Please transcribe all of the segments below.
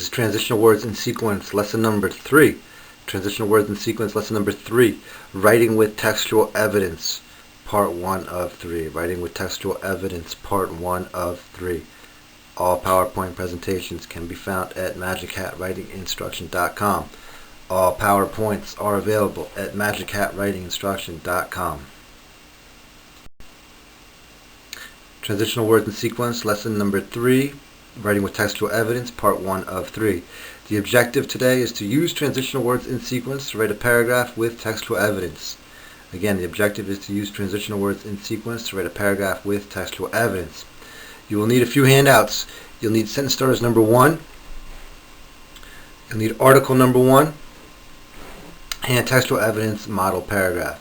This is Transitional Words in Sequence, lesson number 3. Transitional Words in Sequence, lesson number 3. Writing with Textual Evidence, part 1 of 3. Writing with Textual Evidence, part 1 of 3. All PowerPoint presentations can be found at magichatwritinginstruction.com. All PowerPoints are available at magichatwritinginstruction.com. Transitional Words in Sequence, lesson number 3. Writing with Textual Evidence, part 1 of 3. The objective today is to use transitional words in sequence to write a paragraph with textual evidence. Again, the objective is to use transitional words in sequence to write a paragraph with textual evidence. You will need a few handouts. You'll need sentence starters number 1. You'll need article number 1 and textual evidence model paragraph.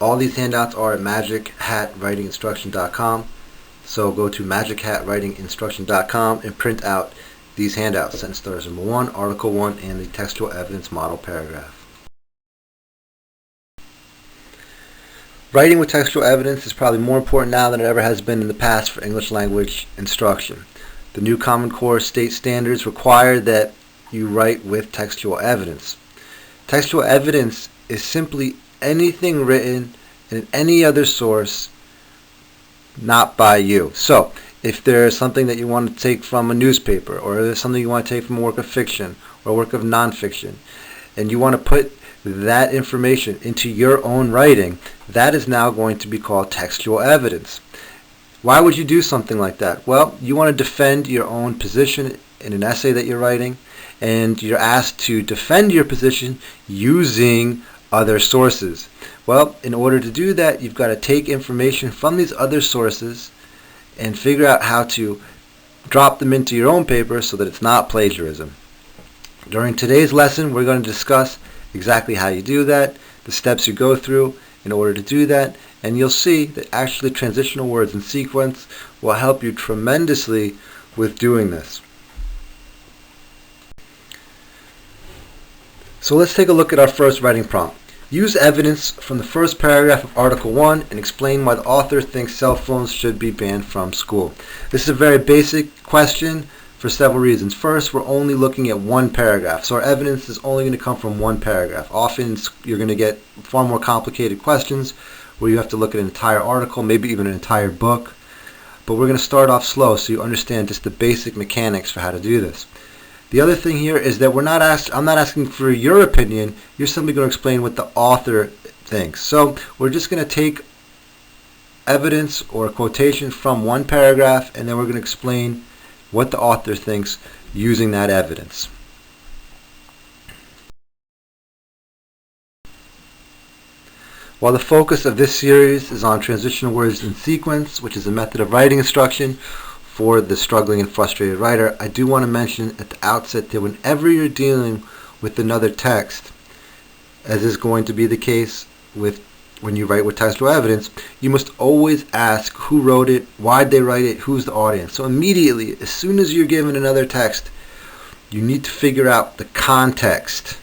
All these handouts are at magichatwritinginstruction.com. So go to magichatwritinginstruction.com and print out these handouts, sentence starters number 1, article 1, and the textual evidence model paragraph. Writing with textual evidence is probably more important now than it ever has been in the past for English language instruction. The new Common Core state standards require that you write with textual evidence. Textual evidence is simply anything written in any other source not by you. So, if there's something that you want to take from a newspaper, or there's something you want to take from a work of fiction or a work of nonfiction, and you want to put that information into your own writing, that is now going to be called textual evidence. Why would you do something like that? Well, you want to defend your own position in an essay that you're writing, and you're asked to defend your position using other sources. Well, in order to do that, you've got to take information from these other sources and figure out how to drop them into your own paper so that it's not plagiarism. During today's lesson, we're going to discuss exactly how you do that, the steps you go through in order to do that, and you'll see that actually transitional words in sequence will help you tremendously with doing this. So let's take a look at our first writing prompt. Use evidence from the first paragraph of Article 1 and explain why the author thinks cell phones should be banned from school. This is a very basic question for several reasons. First, we're only looking at one paragraph, so our evidence is only going to come from one paragraph. Often you're going to get far more complicated questions where you have to look at an entire article, maybe even an entire book. But we're going to start off slow so you understand just the basic mechanics for how to do this. The other thing here is that I'm not asking for your opinion. You're simply going to explain what the author thinks. So we're just going to take evidence or a quotation from one paragraph, and then we're going to explain what the author thinks using that evidence. While the focus of this series is on transitional words in sequence, which is a method of writing instruction for the struggling and frustrated writer, I do want to mention at the outset that whenever you're dealing with another text, as is going to be the case when you write with textual evidence, you must always ask who wrote it, why'd they write it, who's the audience. So immediately, as soon as you're given another text, you need to figure out the context.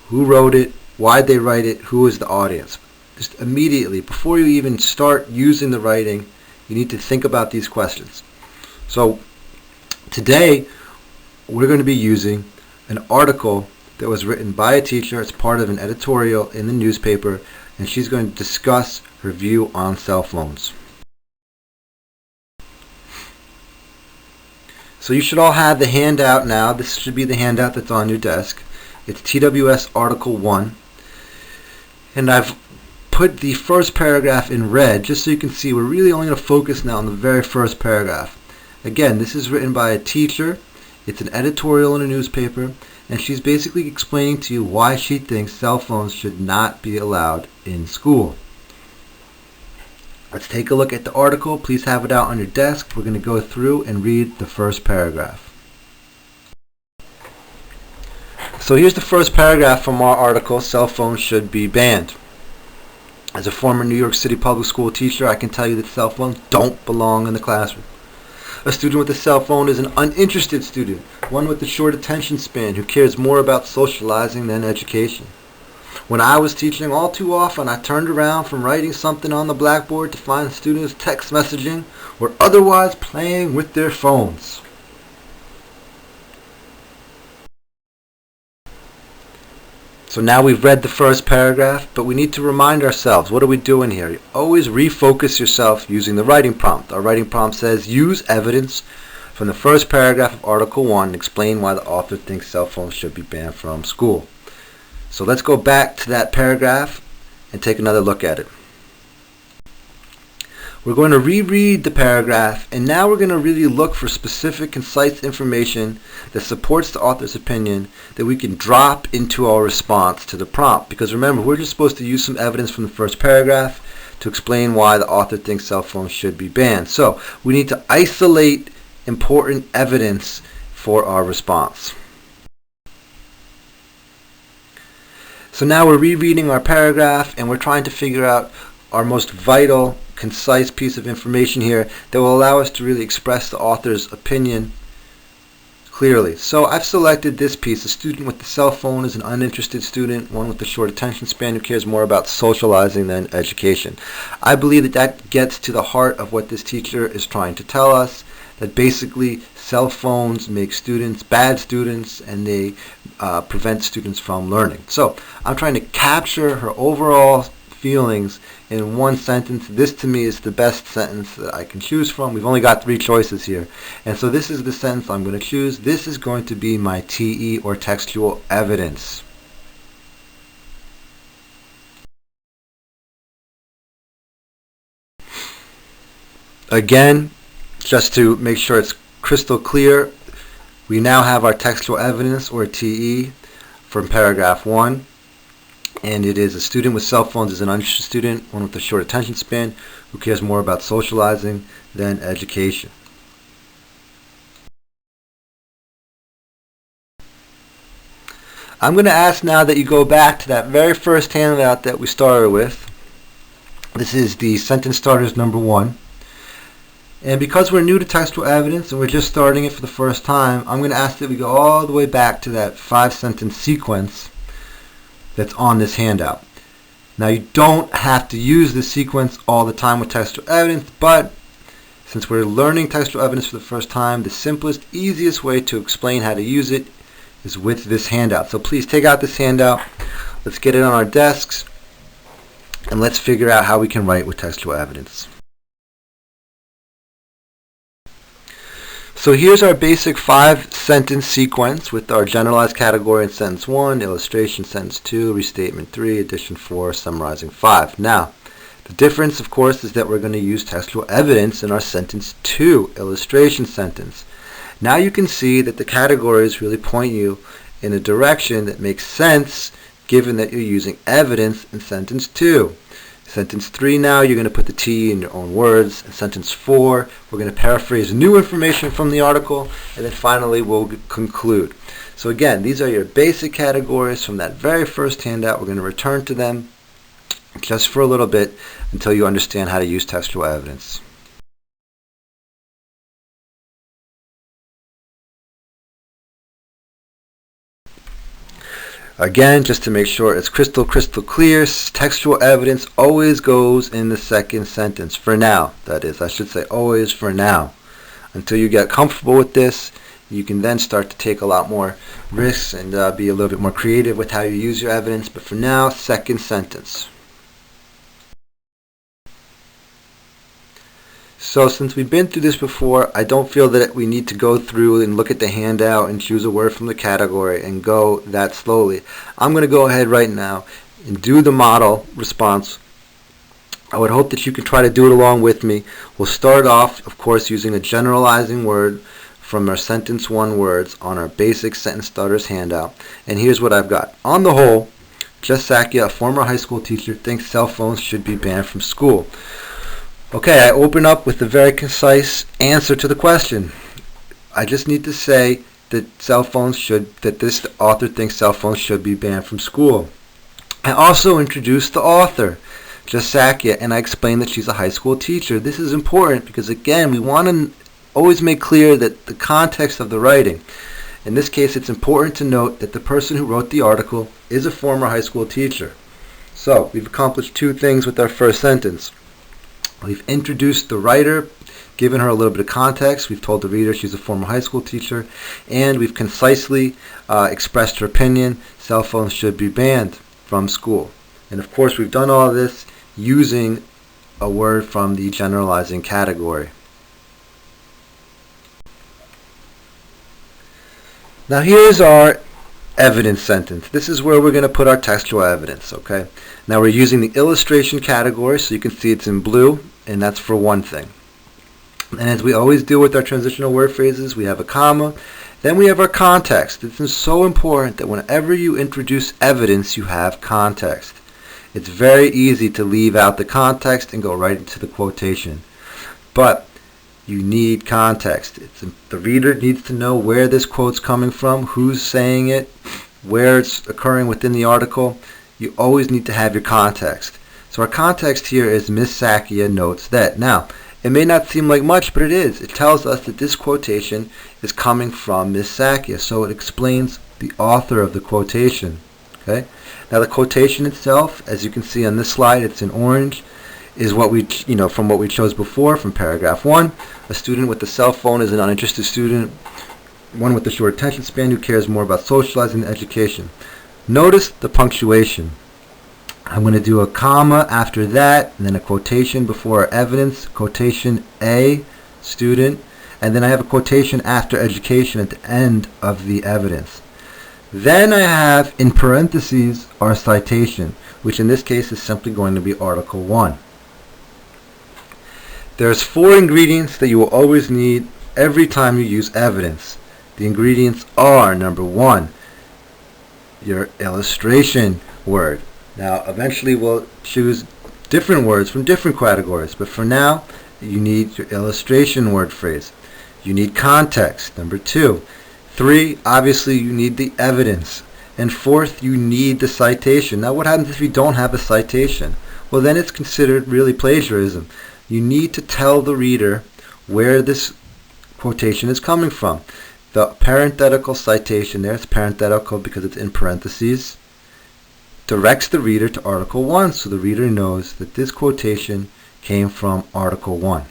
Who wrote it, why'd they write it, who is the audience. Just immediately, before you even start using the writing, you need to think about these questions. So today we're going to be using an article that was written by a teacher. It's part of an editorial in the newspaper, and she's going to discuss her view on cell phones. So you should all have the handout now. This should be the handout that's on your desk. It's TWS Article 1, and I've put the first paragraph in red just so you can see we're really only going to focus now on the very first paragraph. Again, this is written by a teacher. It's an editorial in a newspaper, and she's basically explaining to you why she thinks cell phones should not be allowed in school. Let's take a look at the article. Please have it out on your desk. We're going to go through and read the first paragraph. So here's the first paragraph from our article, Cell Phones Should Be Banned. As a former New York City public school teacher, I can tell you that cell phones don't belong in the classroom. A student with a cell phone is an uninterested student, one with a short attention span who cares more about socializing than education. When I was teaching, all too often I turned around from writing something on the blackboard to find students text messaging or otherwise playing with their phones. So now we've read the first paragraph, but we need to remind ourselves, what are we doing here? You always refocus yourself using the writing prompt. Our writing prompt says, use evidence from the first paragraph of Article 1 and explain why the author thinks cell phones should be banned from school. So let's go back to that paragraph and take another look at it. We're going to reread the paragraph, and now we're going to really look for specific, concise information that supports the author's opinion that we can drop into our response to the prompt. Because remember, we're just supposed to use some evidence from the first paragraph to explain why the author thinks cell phones should be banned. So we need to isolate important evidence for our response. So now we're rereading our paragraph, and we're trying to figure out our most vital, concise piece of information here that will allow us to really express the author's opinion clearly. So I've selected this piece. A student with the cell phone is an uninterested student, one with a short attention span who cares more about socializing than education. I believe that that gets to the heart of what this teacher is trying to tell us, that basically cell phones make students bad students, and they prevent students from learning. So I'm trying to capture her overall feelings in one sentence. This to me is the best sentence that I can choose from. We've only got 3 choices here, and so this is the sentence I'm going to choose. This is going to be my TE or textual evidence. Again, just to make sure it's crystal clear, we now have our textual evidence or TE from paragraph 1. And it is a student with cell phones is an uninterested student, one with a short attention span, who cares more about socializing than education. I'm going to ask now that you go back to that very first handout that we started with. This is the sentence starters number 1. And because we're new to textual evidence and we're just starting it for the first time, I'm going to ask that we go all the way back to that 5-sentence sequence that's on this handout. Now, you don't have to use this sequence all the time with textual evidence, but since we're learning textual evidence for the first time, the simplest, easiest way to explain how to use it is with this handout. So please take out this handout, let's get it on our desks, and let's figure out how we can write with textual evidence. So here's our basic 5-sentence sequence with our generalized category in sentence 1, illustration sentence 2, restatement 3, addition 4, summarizing 5. Now, the difference, of course, is that we're going to use textual evidence in our sentence 2, illustration sentence. Now you can see that the categories really point you in a direction that makes sense given that you're using evidence in sentence 2. Sentence 3 now, you're going to put the T in your own words. In sentence 4, we're going to paraphrase new information from the article, and then finally we'll conclude. So again, these are your basic categories from that very first handout. We're going to return to them just for a little bit until you understand how to use textual evidence. Again, just to make sure it's crystal clear, textual evidence always goes in the second sentence. For now, that is. I should say always for now. Until you get comfortable with this, you can then start to take a lot more risks and be a little bit more creative with how you use your evidence. But for now, second sentence. So since we've been through this before, I don't feel that we need to go through and look at the handout and choose a word from the category and go that slowly. I'm going to go ahead right now and do the model response. I would hope that you can try to do it along with me. We'll start off, of course, using a generalizing word from our sentence 1 words on our basic sentence starters handout. And here's what I've got. On the whole, Jess Sakia, a former high school teacher, thinks cell phones should be banned from school. Okay, I open up with a very concise answer to the question. I just need to say that this author thinks cell phones should be banned from school. I also introduce the author, Jess Sakia, and I explain that she's a high school teacher. This is important because, again, we want to always make clear that the context of the writing. In this case, it's important to note that the person who wrote the article is a former high school teacher. So, we've accomplished 2 things with our first sentence. We've introduced the writer, given her a little bit of context. We've told the reader she's a former high school teacher, and we've concisely expressed her opinion, cell phones should be banned from school. And of course, we've done all of this using a word from the generalizing category. Now here's our evidence sentence. This is where we're going to put our textual evidence, okay? Now we're using the illustration category, so you can see it's in blue, and that's for one thing. And as we always do with our transitional word phrases, we have a comma, then we have our context. This is so important that whenever you introduce evidence, you have context. It's very easy to leave out the context and go right into the quotation. But you need context. The reader needs to know where this quote's coming from, who's saying it, where it's occurring within the article. You always need to have your context. So our context here is Miss Sakia notes that. Now, it may not seem like much, but it is. It tells us that this quotation is coming from Miss Sakia, so it explains the author of the quotation. Okay? Now the quotation itself, as you can see on this slide, it's in orange, is what we, from what we chose before, from paragraph 1. A student with a cell phone is an uninterested student, one with a short attention span who cares more about socializing than education. Notice the punctuation. I'm going to do a comma after that, and then a quotation before our evidence, quotation A, student, and then I have a quotation after education at the end of the evidence. Then I have, in parentheses, our citation, which in this case is simply going to be Article 1. There's 4 ingredients that you will always need every time you use evidence. The ingredients are, number 1, your illustration word. Now, eventually we'll choose different words from different categories, but for now, you need your illustration word phrase. You need context, number 2. 3, obviously you need the evidence. And 4th, you need the citation. Now, what happens if you don't have a citation? Well, then it's considered really plagiarism. You need to tell the reader where this quotation is coming from. The parenthetical citation there, it's parenthetical because it's in parentheses, directs the reader to Article 1, so the reader knows that this quotation came from Article 1.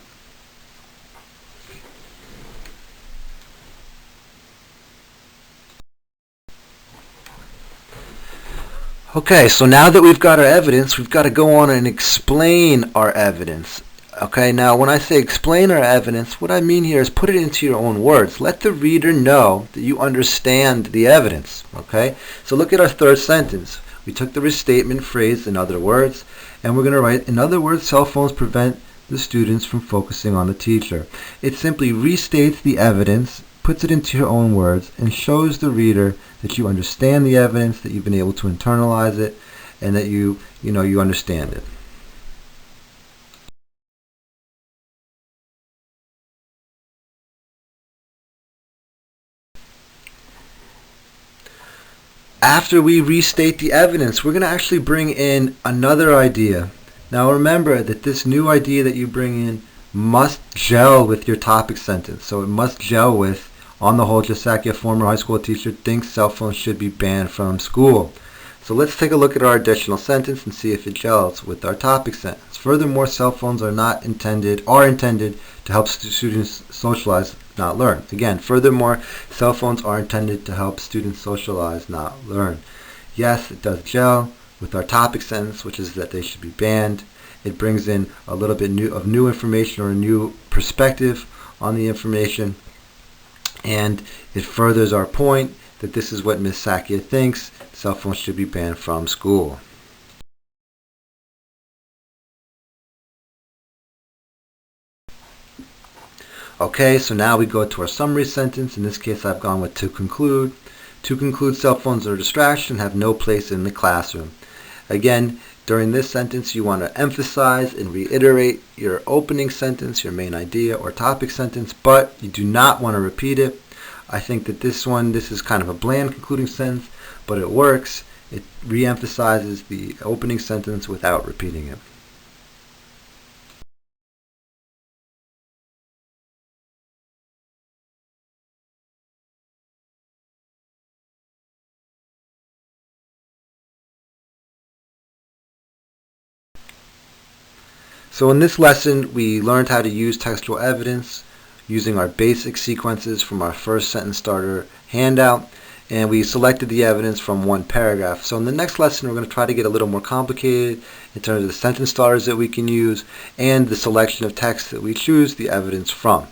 Okay, so now that we've got our evidence, we've got to go on and explain our evidence. Okay, now when I say explain our evidence, what I mean here is put it into your own words. Let the reader know that you understand the evidence. Okay, so look at our third sentence. We took the restatement phrase, in other words, and we're going to write, in other words, cell phones prevent the students from focusing on the teacher. It simply restates the evidence, puts it into your own words, and shows the reader that you understand the evidence, that you've been able to internalize it, and that you understand it. After we restate the evidence, we're going to actually bring in another idea. Now remember that this new idea that you bring in must gel with your topic sentence. So it must gel with, on the whole, Josaki, a former high school teacher, thinks cell phones should be banned from school. So let's take a look at our additional sentence and see if it gels with our topic sentence. Furthermore, cell phones are intended to help students socialize, not learn. Again, furthermore, cell phones are intended to help students socialize, not learn. Yes, it does gel with our topic sentence, which is that they should be banned. It brings in a little bit of new information or a new perspective on the information, and it furthers our point that this is what Ms. Sakia thinks, cell phones should be banned from school. Okay, so now we go to our summary sentence. In this case, I've gone with to conclude. To conclude, cell phones are a distraction and have no place in the classroom. Again, during this sentence, you want to emphasize and reiterate your opening sentence, your main idea or topic sentence, but you do not want to repeat it. I think that this is kind of a bland concluding sentence, but it works. It re-emphasizes the opening sentence without repeating it. So in this lesson, we learned how to use textual evidence using our basic sequences from our first sentence starter handout. and we selected the evidence from one paragraph. So in the next lesson, we're going to try to get a little more complicated in terms of the sentence starters that we can use and the selection of text that we choose the evidence from.